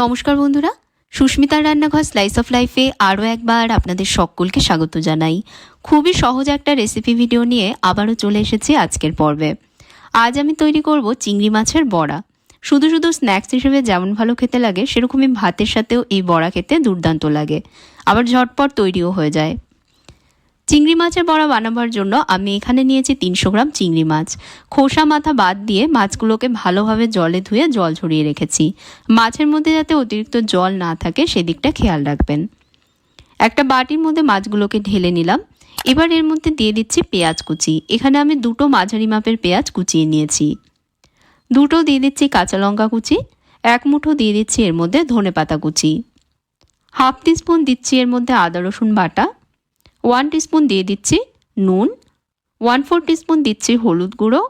নমস্কার বন্ধুরা, সুস্মিতার রান্নাঘর স্লাইস অফ লাইফে আরও একবার আপনাদের সকলকে স্বাগত জানাই। খুবই সহজ একটা রেসিপি ভিডিও নিয়ে আবারও চলে এসেছি আজকের পর্বে। আজ আমি তৈরি করব চিংড়ি মাছের বড়া। শুধু শুধু স্ন্যাক্স হিসেবে যেমন ভালো খেতে লাগে, সেরকমই ভাতের সাথেও এই বড়া খেতে দুর্দান্ত লাগে, আবার ঝটপট তৈরিও হয়ে যায়। চিংড়ি মাছের বড়া বানাবার জন্য আমি এখানে নিয়েছি 300 গ্রাম চিংড়ি মাছ। খোসা মাথা বাদ দিয়ে মাছগুলোকে ভালোভাবে জলে ধুয়ে জল ঝরিয়ে রেখেছি। মাছের মধ্যে যাতে অতিরিক্ত জল না থাকে সেদিকটা খেয়াল রাখবেন। একটা বাটির মধ্যে মাছগুলোকে ঢেলে নিলাম। এবার এর মধ্যে দিয়ে দিচ্ছি পেঁয়াজ কুচি। এখানে আমি 2টো মাঝারি মাপের পেঁয়াজ কুচিয়ে নিয়েছি। 2টো দিয়ে দিচ্ছি কাঁচা লঙ্কা কুচি। 1 মুঠো দিয়ে দিচ্ছি এর মধ্যে ধনেপাতা কুচি। হাফ টিস্পুন দিচ্ছি এর মধ্যে আদা রসুন বাটা। 1 টিস্পুন দিয়ে দিচ্ছি নুন। 1/4 টিস্পুন দিচ্ছি হলুদ গুঁড়ো।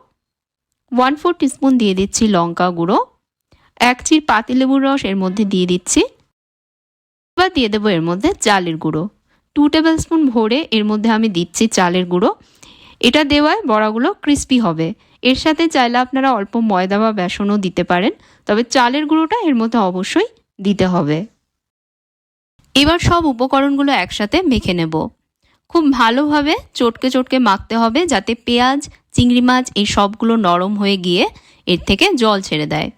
1/4 টিস্পুন দিয়ে দিচ্ছি লঙ্কা গুঁড়ো। 1 চির পাতিলেবুর রস এর মধ্যে দিয়ে দিচ্ছি। এবার দিয়ে দেবো এর মধ্যে চালের গুঁড়ো। 2 টেবিল স্পুন ভরে এর মধ্যে আমি দিচ্ছি চালের গুঁড়ো। এটা দেওয়ায় বড়াগুলো ক্রিস্পি হবে। এর সাথে চাইলে আপনারা অল্প ময়দা বা বেসনও দিতে পারেন, তবে চালের গুঁড়োটা এর মধ্যে অবশ্যই দিতে হবে। এবার সব উপকরণগুলো একসাথে মেখে নেব। খুব ভালোভাবে চটকে চটকে মাখতে হবে, যাতে পেঁয়াজ, চিংড়ি মাছ এই সবগুলো নরম হয়ে গিয়ে এর থেকে জল ছেড়ে দেয়।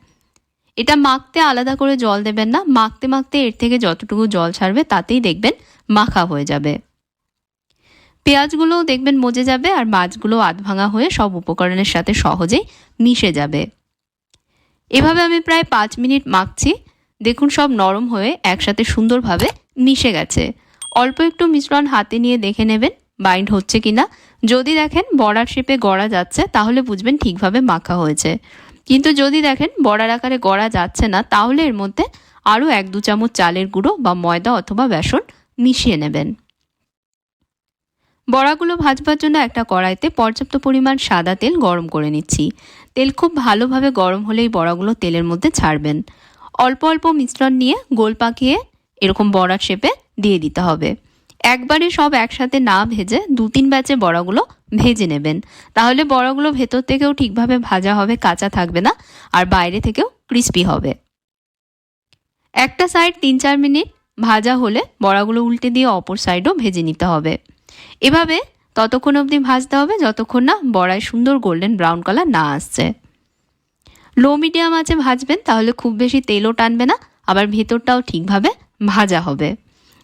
এটা মাখতে আলাদা করে জল দেবেন না, মাখতে মাখতে এর থেকে যতটুকু জল ছাড়বে তাতেই দেখবেন মাখা হয়ে যাবে। পেঁয়াজগুলোও দেখবেন মজে যাবে আর মাছগুলো আধ ভাঙা হয়ে সব উপকরণের সাথে সহজেই মিশে যাবে। এভাবে আমি প্রায় 5 মিনিট মাখছি। দেখুন সব নরম হয়ে একসাথে সুন্দরভাবে মিশে গেছে। অল্প একটু মিশ্রণ হাতে নিয়ে দেখে নেবেন বাইন্ড হচ্ছে কিনা। যদি দেখেন বড়ার শেপে গড়া যাচ্ছে তাহলে বুঝবেন ঠিকভাবে মাখা হয়েছে, কিন্তু যদি দেখেন বড়ার আকারে গড়া যাচ্ছে না তাহলে এর মধ্যে আরও 1-2 চামচ চালের গুঁড়ো বা ময়দা অথবা বেসন মিশিয়ে নেবেন। বড়াগুলো ভাজবার জন্য একটা কড়াইতে পর্যাপ্ত পরিমাণ সাদা তেল গরম করে নিচ্ছি। তেল খুব ভালোভাবে গরম হলেই বড়াগুলো তেলের মধ্যে ছাড়বেন। অল্প অল্প মিশ্রণ নিয়ে গোল পাকিয়ে এরকম বড়ার শেপে দিয়ে দিতে হবে। একবারে সব একসাথে না ভেজে 2-3 ব্যাচে বড়াগুলো ভেজে নেবেন, তাহলে বড়াগুলো ভেতর থেকেও ঠিকভাবে ভাজা হবে, কাঁচা থাকবে না, আর বাইরে থেকেও ক্রিস্পি হবে। একটা সাইড 3-4 মিনিট ভাজা হলে বড়াগুলো উল্টে দিয়ে অপর সাইডও ভেজে নিতে হবে। এভাবে ততক্ষণ অবধি ভাজতে হবে যতক্ষণ না বড়ায় সুন্দর গোল্ডেন ব্রাউন কালার না আসছে। লো মিডিয়াম আঁচে ভাজবেন, তাহলে খুব বেশি তেলও টানবে না, আবার ভেতরটাও ঠিকভাবে ভাজা হবে।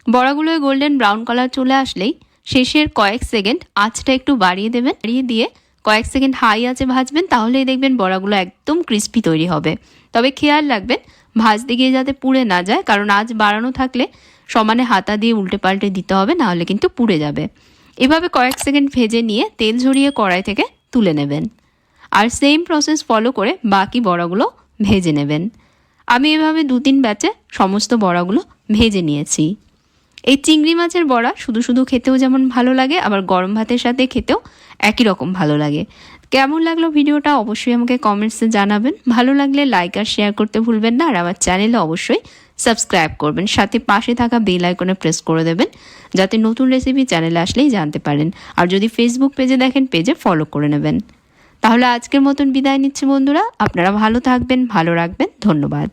বড়াগুলোয় গোল্ডেন ব্রাউন কালার চলে আসলেই শেষের কয়েক সেকেন্ড আঁচটা একটু বাড়িয়ে দেবেন। বাড়িয়ে দিয়ে কয়েক সেকেন্ড হাই আঁচে ভাজবেন, তাহলেই দেখবেন বড়াগুলো একদম ক্রিস্পি তৈরি হবে। তবে খেয়াল রাখবেন ভাজতে গিয়ে যাতে পুড়ে না যায়, কারণ আঁচ বাড়ানো থাকলে সমানে হাতা দিয়ে উল্টে পাল্টে দিতে হবে, নাহলে কিন্তু পুড়ে যাবে। এভাবে কয়েক সেকেন্ড ভেজে নিয়ে তেল ঝরিয়ে কড়াই থেকে তুলে নেবেন। আর সেম প্রসেস ফলো করে বাকি বড়াগুলো ভেজে নেবেন। আমি এভাবে 2-3 ব্যাচে সমস্ত বড়াগুলো ভেজে নিয়েছি। এই চিংড়ি মাছের বড়া শুধু শুধু খেতেও যেমন ভালো লাগে, আবার গরম ভাতের সাথে খেতেও একই রকম ভালো লাগে। কেমন লাগলো ভিডিওটা অবশ্যই আমাকে কমেন্টসে জানাবেন। ভালো লাগলে লাইক আর শেয়ার করতে ভুলবেন না, আর আমার চ্যানেলে অবশ্যই সাবস্ক্রাইব করবেন। সাথে পাশে থাকা বেল আইকনে প্রেস করে দেবেন, যাতে নতুন রেসিপি চ্যানেলে আসলেই জানতে পারেন। আর যদি ফেসবুক পেজে দেখেন পেজে ফলো করে নেবেন। তাহলে আজকের মতন বিদায় নিচ্ছি বন্ধুরা। আপনারা ভালো থাকবেন, ভালো রাখবেন। ধন্যবাদ।